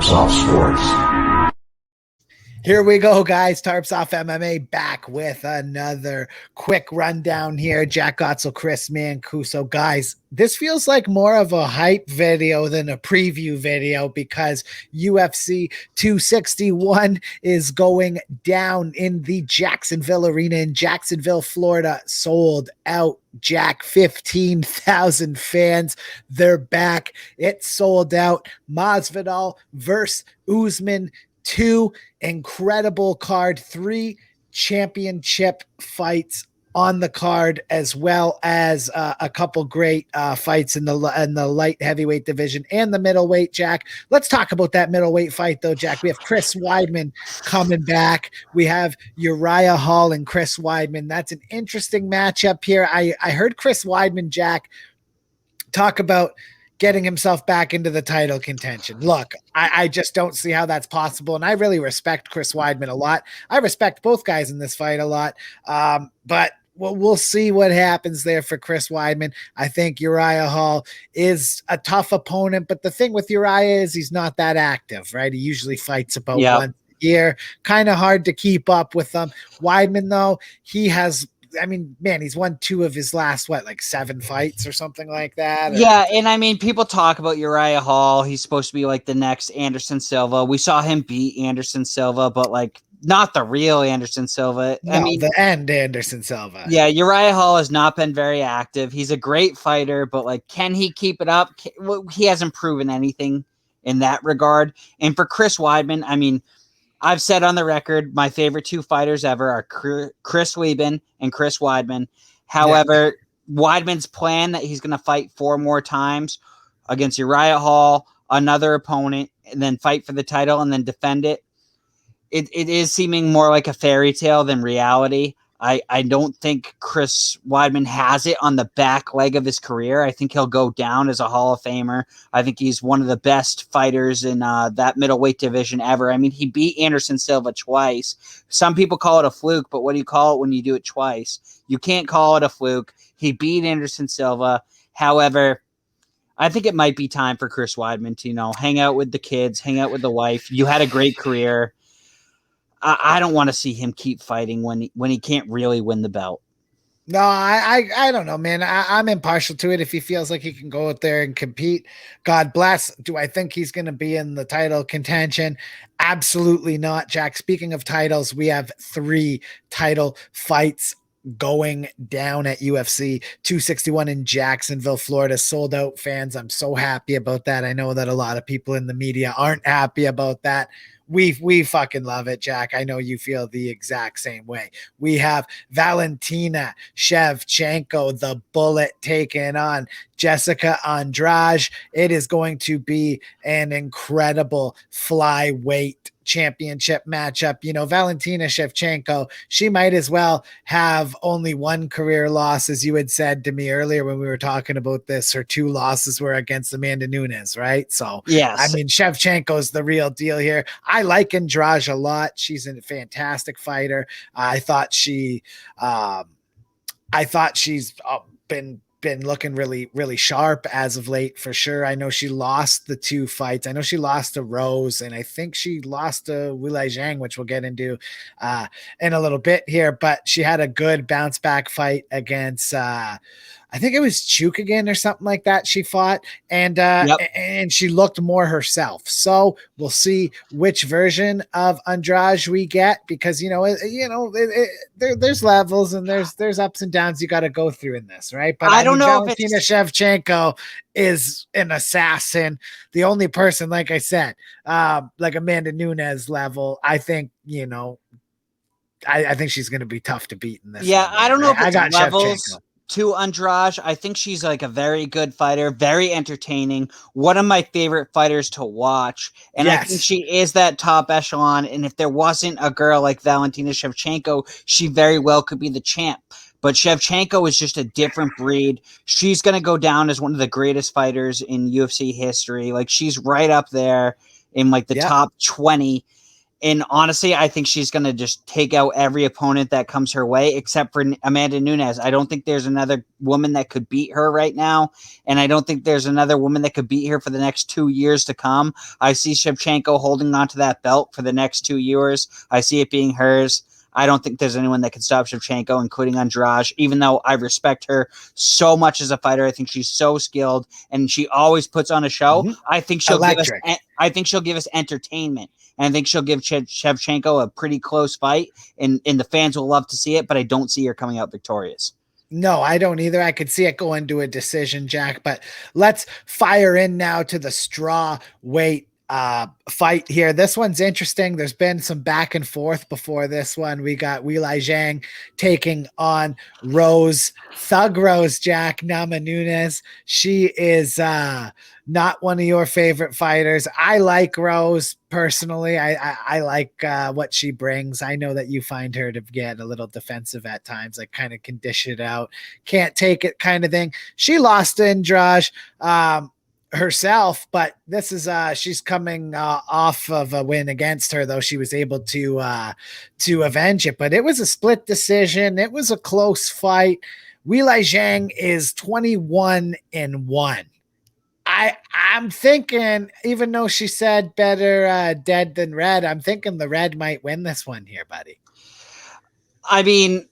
Tarps Off Sports. Here we go, guys. Tarps Off MMA back with another quick rundown here. Jack Gotzel, Chris Mancuso. Guys, this feels like more of a hype video than a preview video because UFC 261 is going down in the Jacksonville Arena in Jacksonville, Florida. Sold out. Jack, 15,000 fans. They're back. It's sold out. Masvidal versus Usman. 2 incredible card, 3 championship fights on the card, as well as a couple great fights in the light heavyweight division and the middleweight. Jack, let's talk about that middleweight fight though. Jack, we have Chris Weidman coming back. We have Uriah Hall and Chris Weidman. That's an interesting matchup here. I heard Chris Weidman, Jack, talk about getting himself back into the title contention. Look, I just don't see how that's possible. And I really respect Chris Weidman a lot. I respect both guys in this fight a lot. But we'll see what happens there for Chris Weidman. I think Uriah Hall is a tough opponent, but the thing with Uriah is he's not that active, right? He usually fights about once a year. Kind of hard to keep up with them. Weidman, though, he has, I mean, man, he's won 2 of his last, 7 fights or something like that. Yeah, and I mean, people talk about Uriah Hall. He's supposed to be like the next Anderson Silva. We saw him beat Anderson Silva, but not the real Anderson Silva. No, I mean, the end Anderson Silva. Yeah, Uriah Hall has not been very active. He's a great fighter, but can he keep it up? He hasn't proven anything in that regard. And for Chris Weidman, I mean, I've said on the record, my favorite 2 fighters ever are Chris Weidman and Chris Weidman. However, Weidman's plan that he's going to fight 4 more times against Uriah Hall, another opponent, and then fight for the title and then defend it. It is seeming more like a fairy tale than reality. I don't think Chris Weidman has it on the back leg of his career. I think he'll go down as a Hall of Famer. I think he's one of the best fighters in that middleweight division ever. I mean, he beat Anderson Silva twice. Some people call it a fluke, but what do you call it when you do it twice? You can't call it a fluke. He beat Anderson Silva. However, I think it might be time for Chris Weidman to, hang out with the kids, hang out with the wife. You had a great career. I don't want to see him keep fighting when he can't really win the belt. No, I don't know, man. I'm impartial to it. If he feels like he can go out there and compete, God bless. Do I think he's going to be in the title contention? Absolutely not, Jack. Speaking of titles, we have 3 title fights going down at UFC 261 in Jacksonville, Florida. Sold out, fans. I'm so happy about that. I know that a lot of people in the media aren't happy about that. We fucking love it, Jack. I know you feel the exact same way. We have Valentina Shevchenko, the Bullet, taking on Jessica Andrade. It is going to be an incredible flyweight championship matchup. Valentina Shevchenko, she might as well have only 1 career loss, as you had said to me earlier when we were talking about this. Her 2 losses were against Amanda Nunes, right? So, yes. I mean, Shevchenko's the real deal here. I like Andrade a lot. She's a fantastic fighter. I thought she's been looking really, really sharp as of late, for sure. I know she lost the 2 fights. I know she lost to Rose, and I think she lost to Weili Zhang, which we'll get into in a little bit here. But she had a good bounce back fight against I think it was Chukagan or something like that she fought, and she looked more herself. So we'll see which version of Andrade we get, because there's levels and there's ups and downs you got to go through in this, right? But I don't know Valentina Shevchenko is an assassin. The only person, like I said, like Amanda Nunes level, I think I think she's going to be tough to beat in this. Yeah, one, I don't know if it's levels Shevchenko to Andrade. I think she's a very good fighter, very entertaining, one of my favorite fighters to watch. And I think she is that top echelon. And if there wasn't a girl like Valentina Shevchenko, she very well could be the champ. But Shevchenko is just a different breed. She's going to go down as one of the greatest fighters in UFC history. She's right up there in the top 20. And honestly, I think she's going to just take out every opponent that comes her way, except for Amanda Nunes. I don't think there's another woman that could beat her right now. And I don't think there's another woman that could beat her for the next 2 years to come. I see Shevchenko holding onto that belt for the next 2 years. I see it being hers. I don't think there's anyone that can stop Shevchenko, including Andrade, even though I respect her so much as a fighter. I think she's so skilled and she always puts on a show. Mm-hmm. I think she'll give us entertainment. And I think she'll give Shevchenko a pretty close fight, and the fans will love to see it, but I don't see her coming out victorious. No, I don't either. I could see it going to a decision, Jack, but let's fire in now to the straw weight fight here. This one's interesting. There's been some back and forth before this one. We got Weili Zhang taking on Thug Rose, Jack Namajunas. She is not one of your favorite fighters. I like Rose personally. I like what she brings. I know that you find her to get a little defensive at times, like kind of can dish it out, can't take it kind of thing. She lost to Andrade herself, but this is she's coming off of a win against her, though she was able to avenge it. But it was a split decision. It was a close fight. Weili Zhang is 21-1. I'm thinking, even though she said better dead than red, I'm thinking the red might win this one here, buddy. I mean,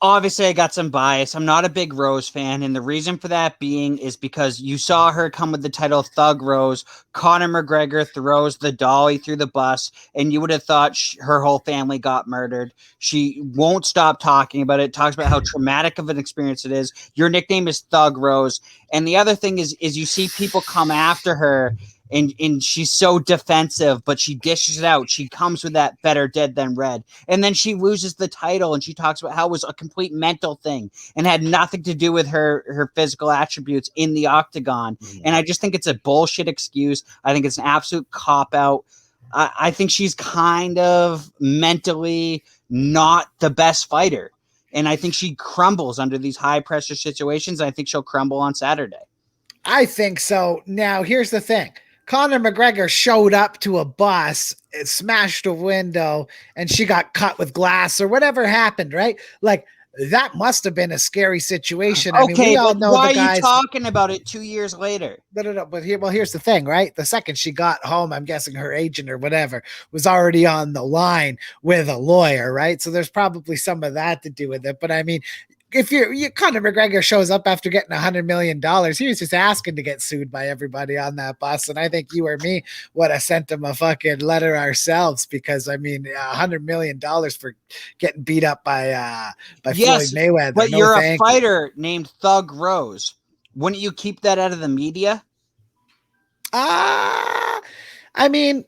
obviously I got some bias. I'm not a big Rose fan, and the reason for that being is because you saw her come with the title Thug Rose. Conor McGregor throws the dolly through the bus, and you would have thought her whole family got murdered. She won't stop talking about it. Talks about how traumatic of an experience it is. Your nickname is Thug Rose, and the other thing is you see people come after her. And she's so defensive, but she dishes it out. She comes with that better dead than red. And then she loses the title, and she talks about how it was a complete mental thing and had nothing to do with her physical attributes in the octagon. Mm-hmm. And I just think it's a bullshit excuse. I think it's an absolute cop-out. I think she's kind of mentally not the best fighter. And I think she crumbles under these high-pressure situations. I think she'll crumble on Saturday. I think so. Now, here's the thing. Conor McGregor showed up to a bus, smashed a window, and she got cut with glass or whatever happened, right? Like, that must have been a scary situation. I mean, we all know why the guys. Are you talking about it 2 years later? No. But here's the thing, right? The second she got home, I'm guessing her agent or whatever was already on the line with a lawyer, right? So there's probably some of that to do with it. But I mean, if Conor McGregor shows up after getting $100 million, he was just asking to get sued by everybody on that bus. And I think you or me would have sent him a fucking letter ourselves, because I mean, $100 million for getting beat up by Floyd Mayweather. But you're a fighter named Thug Rose. Wouldn't you keep that out of the media? I mean,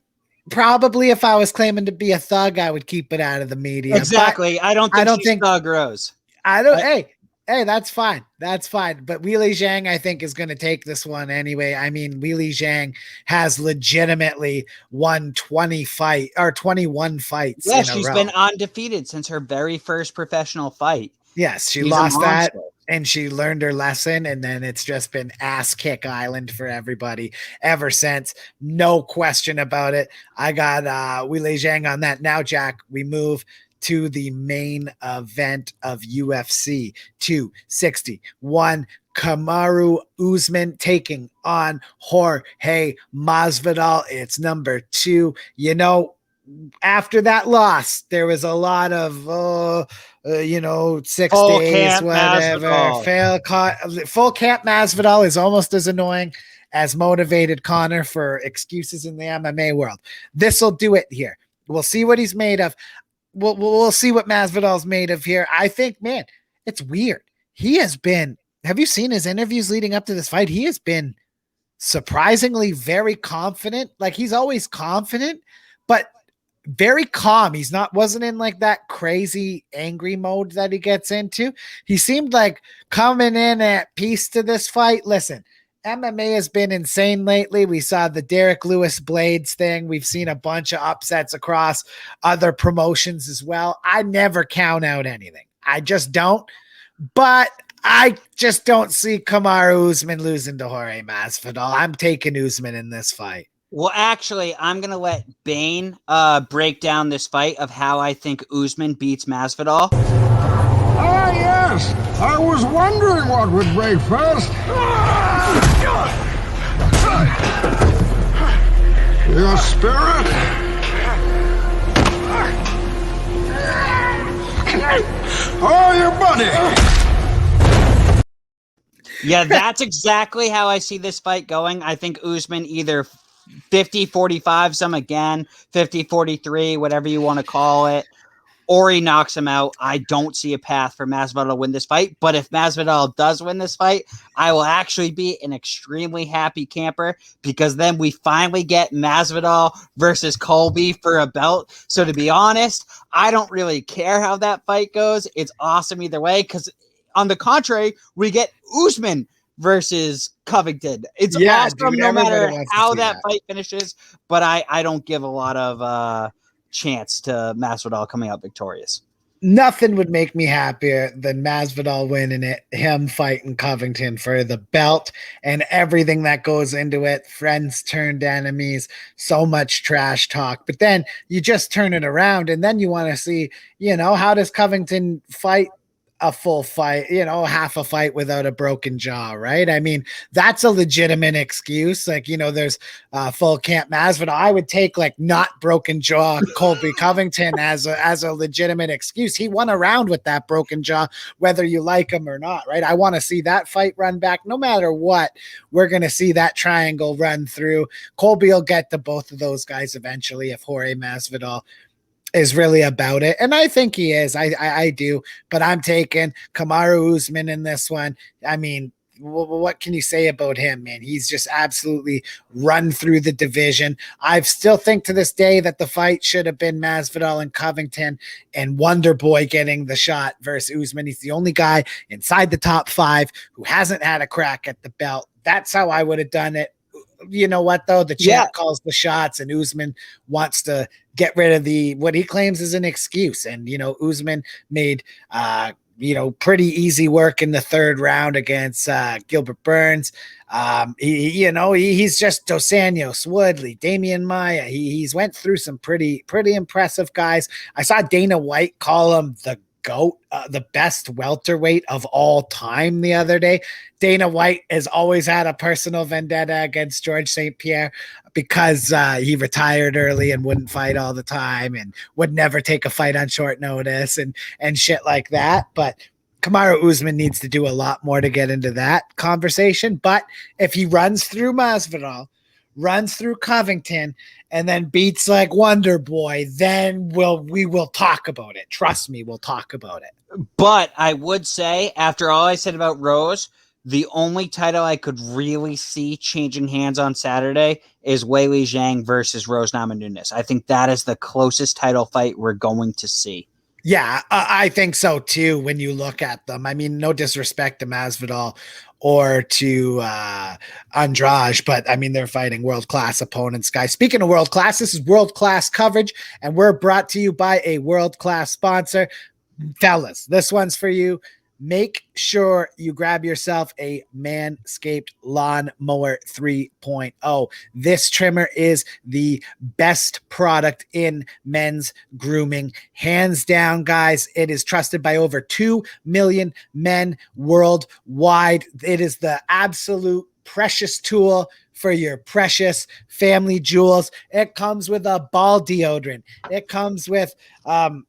probably if I was claiming to be a thug, I would keep it out of the media. Exactly. I don't think she's Thug Rose. Hey, that's fine. That's fine. But Weili Zhang, I think, is going to take this one anyway. I mean, Weili Zhang has legitimately won 21 fights. Yeah, she's been undefeated since her very first professional fight. Yes, she lost that, and she learned her lesson, and then it's just been ass kick island for everybody ever since. No question about it. I got Weili Zhang on that. Now, Jack, we move to the main event of UFC 261. Kamaru Usman taking on Jorge Masvidal. It's number 2. You know, after that loss, there was a lot of 6 days, whatever. Full camp Masvidal is almost as annoying as motivated Conor for excuses in the MMA world. This will do it here. We'll see what he's made of. We'll see what Masvidal's made of here. I think, man, it's weird. He has been, have you seen his interviews leading up to this fight? He has been surprisingly very confident. Like, he's always confident, but very calm. Wasn't in like that crazy angry mode that he gets into. He seemed like coming in at peace to this fight. Listen, MMA has been insane lately. We saw the Derek Lewis Blades thing. We've seen a bunch of upsets across other promotions as well. I never count out anything. I just don't. But I just don't see Kamaru Usman losing to Jorge Masvidal. I'm taking Usman in this fight. Well, actually, I'm gonna let Bane break down this fight of how I think Usman beats Masvidal. Ah, yes. I was wondering what would break first. Your spirit? Oh, your body! Yeah, that's exactly how I see this fight going. I think Usman either 50-45 some again, 50-43, whatever you want to call it, or he knocks him out. I don't see a path for Masvidal to win this fight, but if Masvidal does win this fight, I will actually be an extremely happy camper because then we finally get Masvidal versus Colby for a belt. So to be honest, I don't really care how that fight goes. It's awesome either way because on the contrary, we get Usman versus Covington. It's Yeah, awesome dude, no everybody matter wants to how see that that. fight finishes, but I don't give a lot of chance to Masvidal coming out victorious. Nothing would make me happier than Masvidal winning it, him fighting Covington for the belt and everything that goes into it. Friends turned enemies, so much trash talk. But then you just turn it around and then you want to see, how does Covington fight a full fight, half a fight without a broken jaw, right? I mean, that's a legitimate excuse. Like, there's full camp Masvidal. I would take like not broken jaw Colby Covington as a legitimate excuse. He won a round with that broken jaw, whether you like him or not, right? I want to see that fight run back. No matter what, we're going to see that triangle run through. Colby will get to both of those guys eventually if Jorge Masvidal is really about it. And I think he is. I do. But I'm taking Kamaru Usman in this one. I mean, what can you say about him, man? He's just absolutely run through the division. I still think to this day that the fight should have been Masvidal and Covington and Wonder Boy getting the shot versus Usman. He's the only guy inside the top 5 who hasn't had a crack at the belt. That's how I would have done it. You know what, though? The champ calls the shots and Usman wants to get rid of what he claims is an excuse. And, Usman made, pretty easy work in the 3rd round against Gilbert Burns. He's just Dos Anjos, Woodley, Damian Maia. He's went through some pretty impressive guys. I saw Dana White call him the GOAT, the best welterweight of all time the other day. Dana White has always had a personal vendetta against George St. Pierre because he retired early and wouldn't fight all the time and would never take a fight on short notice and shit like that. But Kamaru Usman needs to do a lot more to get into that conversation. But if he runs through Masvidal, runs through Covington, and then beats like Wonder Boy, then we will talk about it. Trust me, we'll talk about it. But I would say, after all I said about Rose, the only title I could really see changing hands on Saturday is Weili Zhang versus Rose Namajunas. I think that is the closest title fight we're going to see. Yeah, I think so too. When you look at them, I mean, no disrespect to Masvidal or to Andrade, but I mean, they're fighting world-class opponents, guys. Speaking of world-class, this is world-class coverage, and we're brought to you by a world-class sponsor. Fellas, this one's for you. Make sure you grab yourself a Manscaped Lawnmower 3.0. This trimmer is the best product in men's grooming. Hands down, guys. It is trusted by over 2 million men worldwide. It is the absolute precious tool for your precious family jewels. It comes with a ball deodorant. It comes with the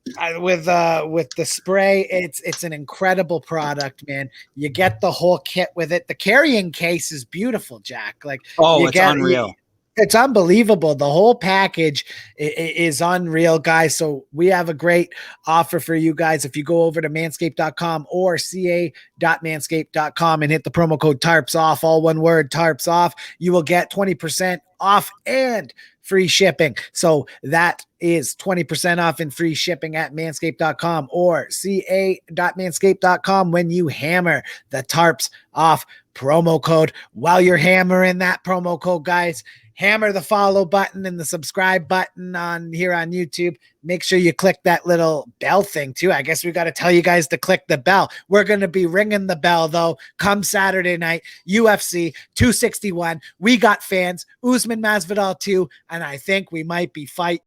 spray. It's an incredible product, man. You get the whole kit with it. The carrying case is beautiful, Jack. Like, it's unreal. It's unbelievable. The whole package is unreal, guys. So we have a great offer for you guys. If you go over to manscaped.com or ca.manscaped.com and hit the promo code TARPS off, all one word, TARPS off, you will get 20% off and free shipping. So that is 20% off and free shipping at manscaped.com or ca.manscaped.com when you hammer the Tarps off promo code. While you're hammering that promo code, guys, hammer the follow button and the subscribe button on here on YouTube. Make sure you click that little bell thing too. I guess we got to tell you guys to click the bell. We're going to be ringing the bell though come Saturday night, UFC 261. We got fans, Usman Masvidal too, and I think we might be fighting